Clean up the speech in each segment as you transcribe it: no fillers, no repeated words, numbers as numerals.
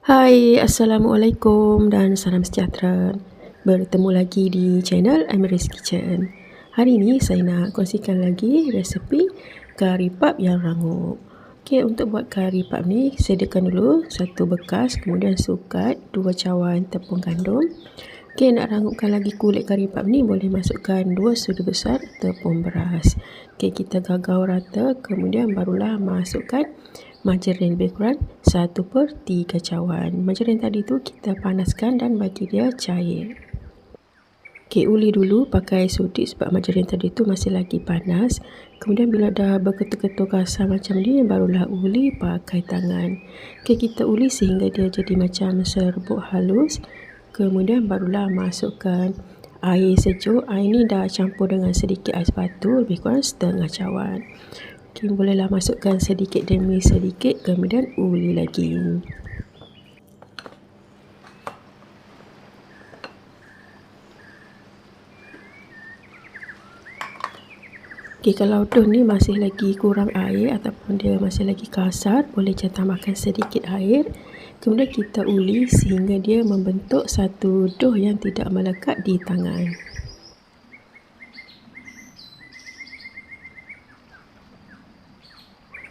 Hai, Assalamualaikum dan salam sejahtera. Bertemu lagi di channel Amyris Kitchen. Hari ini saya nak kongsikan lagi resepi kari pap yang rangup. Okey, untuk buat kari pap ni, sediakan dulu satu bekas, kemudian sukat 2 cawan tepung gandum. Okey, nak rangupkan lagi kulit kari pap ni, boleh masukkan 2 sudu besar tepung beras. Okey, kita gagau rata, kemudian barulah masukkan margarin lebih kurang 1/3 cawan. Margarin tadi tu kita panaskan dan bagi dia cair. Okey, uli dulu pakai sudik sebab margarin tadi tu masih lagi panas. Kemudian bila dah berketul-ketul kasar macam ni, barulah uli pakai tangan. Okey, kita uli sehingga dia jadi macam serbuk halus. Kemudian barulah masukkan air sejuk. Air ni dah campur dengan sedikit ais batu, lebih kurang setengah cawan. Okay, bolehlah masukkan sedikit demi sedikit, kemudian uli lagi. Okay, kalau dough ni masih lagi kurang air ataupun dia masih lagi kasar, boleh tambahkan sedikit air. Kemudian kita uli sehingga dia membentuk satu dough yang tidak melekat di tangan.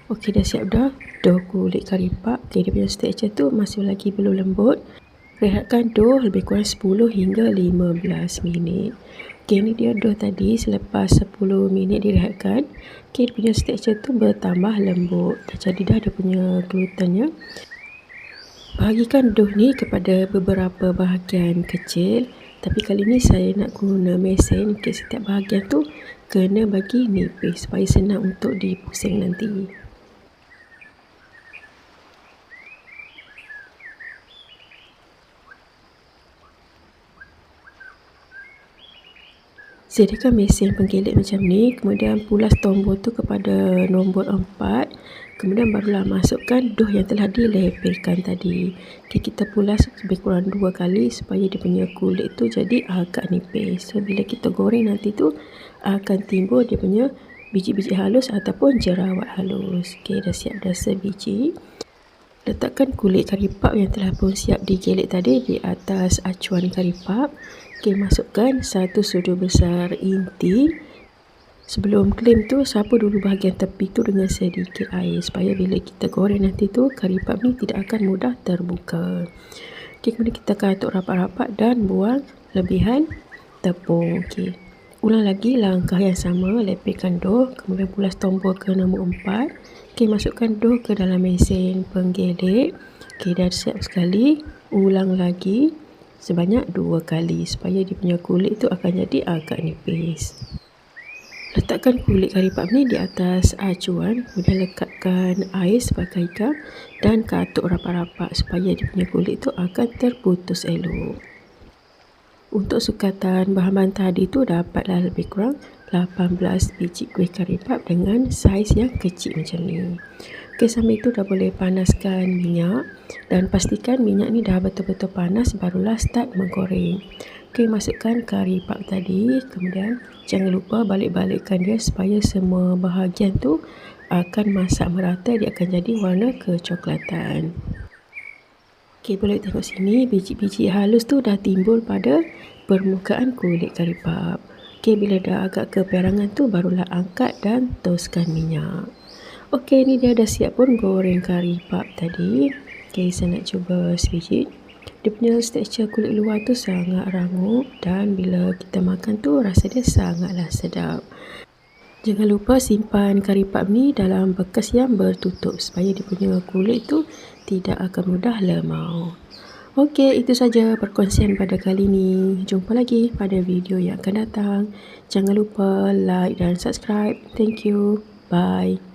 Okey, dah siap dah dough kulit kari pap. Okey, dia punya tekstur tu masih lagi belum lembut. Rehatkan dough lebih kurang 10 hingga 15 minit. Okey, ni dia dough tadi selepas 10 minit direhatkan. Okey, dia punya tekstur tu bertambah lembut. Dah jadi dah dia punya glutennya. Bahagikan dough ni kepada beberapa bahagian kecil. Tapi kali ni saya nak guna mesin. Okey, setiap bahagian tu kena bagi nipis supaya senang untuk dipusing nanti. Sediakan mesin penggiling macam ni, kemudian pulas tombol tu kepada nombor 4, kemudian barulah masukkan dough yang telah dilepirkan tadi. Okay, kita pulas lebih kurang 2 kali supaya dia punya kulit tu jadi agak nipis. So bila kita goreng nanti tu akan timbul dia punya biji-biji halus ataupun jerawat halus. Okay, dah siap dah sebiji. Letakkan kulit kari pap yang telah pun siap digelik tadi di atas acuan kari pap. Okey, masukkan 1 sudu besar inti. Sebelum klem tu, sapu dulu bahagian tepi tu dengan sedikit air supaya bila kita goreng nanti tu kari pap ni tidak akan mudah terbuka. Okey, kemudian kita katuk rapat-rapat dan buang lebihan tepung. Okey. Ulang lagi langkah yang sama, lepaskan dough, kemudian pulas tombol ke nombor 4. Okey, masukkan dough ke dalam mesin penggelik. Okey, dah siap sekali. Ulang lagi sebanyak 2 kali supaya dia punya kulit tu akan jadi agak nipis. Letakkan kulit kari pap ni di atas acuan, kemudian lekatkan air sebagai gam dan katuk rapat-rapat supaya dia punya kulit tu akan terputus elok. Untuk sukatan bahan-bahan tadi tu dapatlah lebih kurang 18 biji kuih kari pap dengan saiz yang kecil macam ni. Okey, sambil itu dah boleh panaskan minyak dan pastikan minyak ni dah betul-betul panas barulah start menggoreng. Okey, masukkan kari pap tadi, kemudian jangan lupa balik-balikkan dia supaya semua bahagian tu akan masak merata, dia akan jadi warna kecoklatan. Okey, boleh tengok sini biji-biji halus tu dah timbul pada permukaan kulit kari pap. Okey, bila dah agak keperangan tu barulah angkat dan toskan minyak. Okey, ni dia dah siap pun goreng kari pap tadi. Okey, saya nak cuba sebiji. Dia punya tekstur kulit luar tu sangat rangup dan bila kita makan tu rasa dia sangatlah sedap. Jangan lupa simpan kari pap ni dalam bekas yang bertutup supaya dia punya kulit tu tidak akan mudah lemau. Okey, itu saja perkongsian pada kali ini. Jumpa lagi pada video yang akan datang. Jangan lupa like dan subscribe. Thank you. Bye.